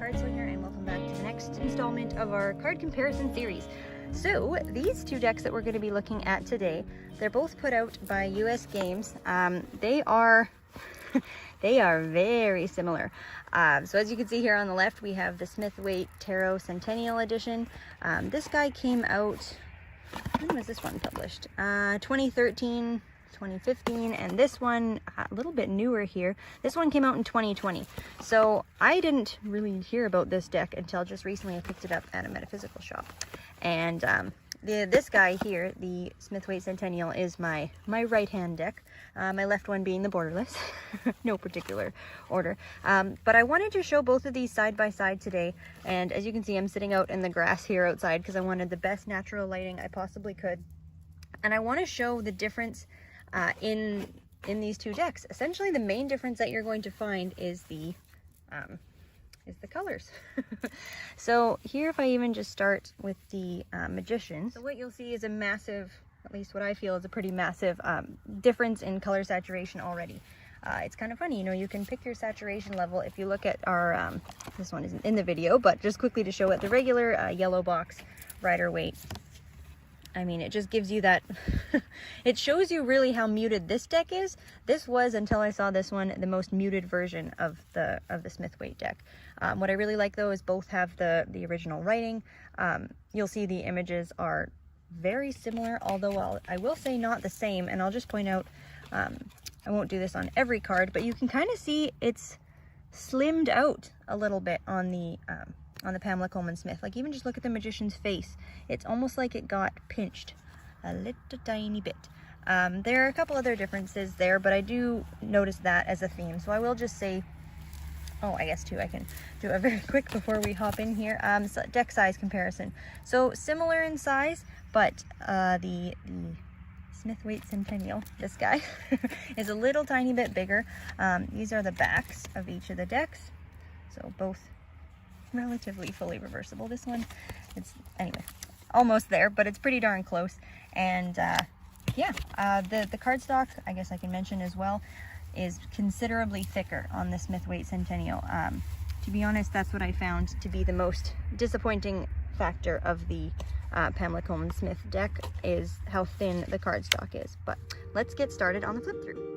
Cardslinger, and welcome back to the next installment of our card comparison series. So these two decks that we're going to be looking at today, they're both put out by US Games. They are very similar. So as you can see here on the left, we have the Smith Waite Tarot Centennial Edition. This guy came out, when was this one published? 2013, 2015, and this one a little bit newer here. This one came out in 2020. So I didn't really hear about this deck until just recently. I picked it up at a metaphysical shop. And this guy here, the Smith Waite Centennial, is my right hand deck. My left one being the borderless. No particular order. But I wanted to show both of these side by side today. And as you can see, I'm sitting out in the grass here outside because I wanted the best natural lighting I possibly could. And I want to show the difference in these two decks. Essentially, the main difference that you're going to find is the colors. So here, if I even just start with the Magician, so what you'll see is a massive, at least what I feel is a pretty massive difference in color saturation already. It's kind of funny, you know, you can pick your saturation level. If you look at our, this one isn't in the video, but just quickly to show it, the regular yellow box Rider Waite, I mean, it just gives you that, it shows you really how muted this deck is. This was, until I saw this one, the most muted version of the Smith Waite deck. What I really like though is both have the original writing. You'll see the images are very similar, although I will say not the same, and I'll just point out, I won't do this on every card, but you can kind of see it's slimmed out a little bit on the Pamela Coleman Smith. Like, even just look at the Magician's face. It's almost like it got pinched a little tiny bit. There are a couple other differences there, but I do notice that as a theme. So I will just say, oh, I guess too, I can do a very quick before we hop in here. So deck size comparison. So similar in size, but the Smith Waite Centennial, this guy, is a little tiny bit bigger. These are the backs of each of the decks. So both relatively fully reversible. This one, it's anyway almost there, but it's pretty darn close. And yeah, the cardstock, I guess I can mention as well, is considerably thicker on the Smith Waite Centennial. To be honest, that's what I found to be the most disappointing factor of the Pamela Coleman Smith deck, is how thin the cardstock is. But let's get started on the flip through.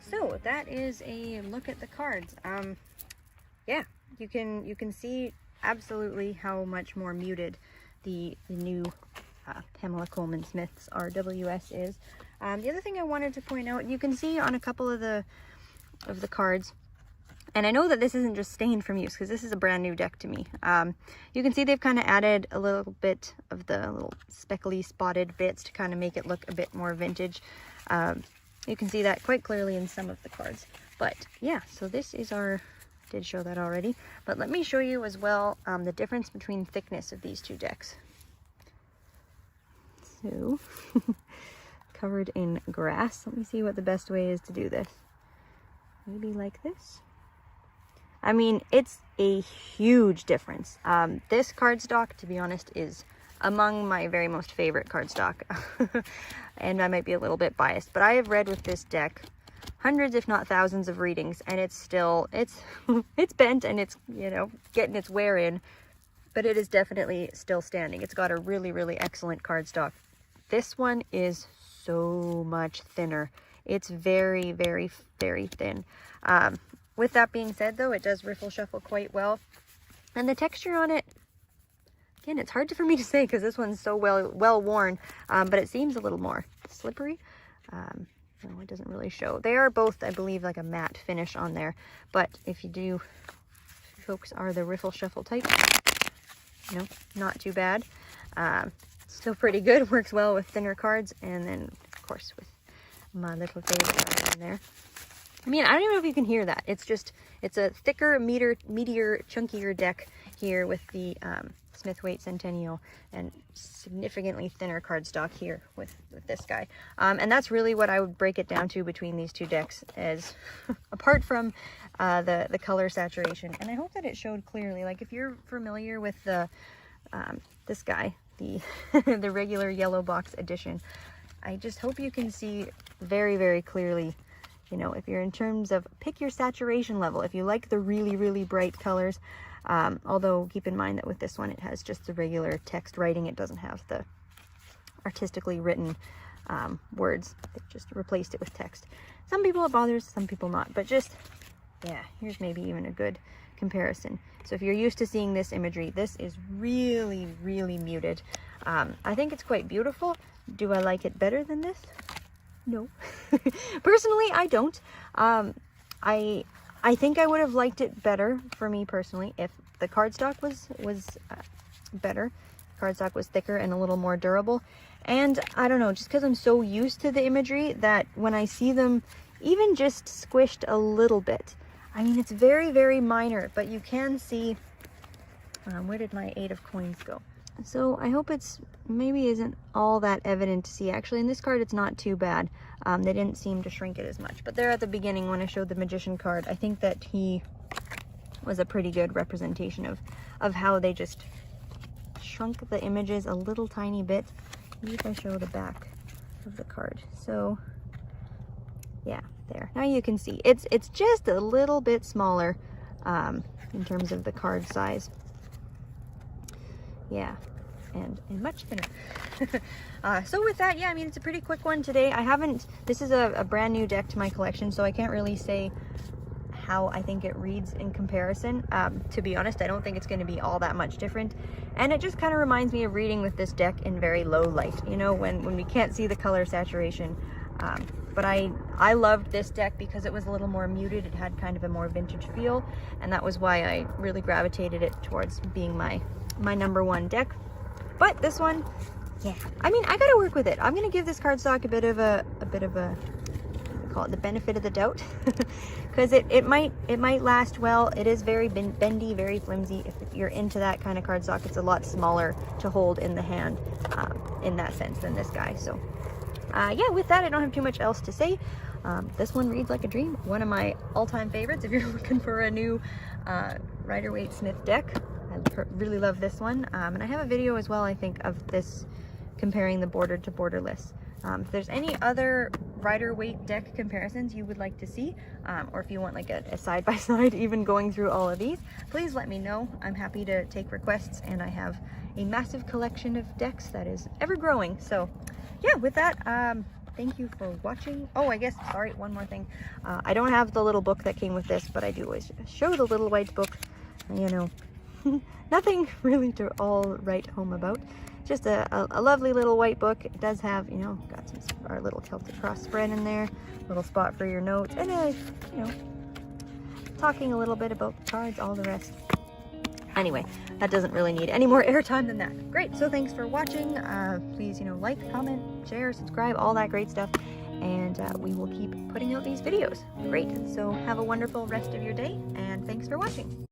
So that is a look at the cards. Yeah, you can see absolutely how much more muted the new Pamela Coleman Smith's RWS is. The other thing I wanted to point out, you can see on a couple of the cards, and I know that this isn't just stained from use because this is a brand new deck to me. You can see they've kind of added a little bit of the little speckly spotted bits to kind of make it look a bit more vintage. You can see that quite clearly in some of the cards. But yeah, so this is our, did show that already, but let me show you as well the difference between thickness of these two decks. So covered in grass. Let me see what the best way is to do this. Maybe like this. I mean, it's a huge difference. This cardstock, to be honest, is among my very most favorite cardstock. And I might be a little bit biased, but I have read with this deck hundreds, if not thousands of readings, and it's still, it's bent and it's, you know, getting its wear in, but it is definitely still standing. It's got a really, really excellent cardstock. This one is so much thinner. It's very, very, very thin. With that being said, though, it does riffle shuffle quite well. And the texture on it, again, it's hard for me to say because this one's so well worn, but it seems a little more slippery. No, it doesn't really show. They are both, I believe, like a matte finish on there. But if you folks are the riffle shuffle type, you know, not too bad. Still pretty good. Works well with thinner cards, and then of course with my little favorite card in there. I mean, I don't even know if you can hear that. It's just, it's a thicker, meatier, chunkier deck here with the Smith Waite Centennial, and significantly thinner cardstock here with this guy. And that's really what I would break it down to between these two decks, as apart from the color saturation. And I hope that it showed clearly. Like if you're familiar with the this guy, the the regular yellow box edition, I just hope you can see very, very clearly, you know, if you're in terms of pick your saturation level, if you like the really, really bright colors. Although keep in mind that with this one, it has just the regular text writing. It doesn't have the artistically written words. It just replaced it with text. Some people it bothers, some people not, but just, yeah, here's maybe even a good comparison. So if you're used to seeing this imagery, this is really, really muted. I think it's quite beautiful. Do I like it better than this? No. Personally, I don't. I think I would have liked it better, for me personally, if the cardstock was better. Cardstock was thicker and a little more durable. And I don't know, just because I'm so used to the imagery that when I see them even just squished a little bit, I mean, it's very, very minor, but you can see, where did my 8 of coins go? So I hope it's maybe isn't all that evident to see. Actually, in this card, it's not too bad. They didn't seem to shrink it as much. But there at the beginning, when I showed the Magician card, I think that he was a pretty good representation of how they just shrunk the images a little tiny bit. Maybe if I show the back of the card. So yeah, there. Now you can see it's just a little bit smaller in terms of the card size. Yeah, and much thinner. So with that, yeah, I mean, it's a pretty quick one today. This is a brand new deck to my collection, so I can't really say how I think it reads in comparison. To be honest, I don't think it's going to be all that much different. And it just kind of reminds me of reading with this deck in very low light, you know, when we can't see the color saturation. But I loved this deck because it was a little more muted. It had kind of a more vintage feel, and that was why I really gravitated it towards being my number one deck. But this one, yeah, I mean, I gotta work with it. I'm gonna give this cardstock a bit of a call it the benefit of the doubt, because it might last well. It is very bendy, very flimsy. If you're into that kind of cardstock, it's a lot smaller to hold in the hand in that sense than this guy. So yeah, with that, I don't have too much else to say. This one reads like a dream. One of my all-time favorites if you're looking for a new Rider-Waite Smith deck. I really love this one. And I have a video as well, I think, of this comparing the bordered to borderless. If there's any other Rider-Waite deck comparisons you would like to see, or if you want like a side-by-side even going through all of these, please let me know. I'm happy to take requests, and I have a massive collection of decks that is ever growing. So yeah, with that, thank you for watching. Oh, I guess, sorry, one more thing. I don't have the little book that came with this, but I do always show the Little White book. You know, nothing really to all write home about. Just a lovely little white book. It does have, you know, got our little Celtic cross spread in there, little spot for your notes, and you know, talking a little bit about the cards, all the rest. Anyway, that doesn't really need any more airtime than that. Great, so thanks for watching. Please, you know, like, comment, share, subscribe, all that great stuff, and we will keep putting out these videos. Great, so have a wonderful rest of your day, and thanks for watching.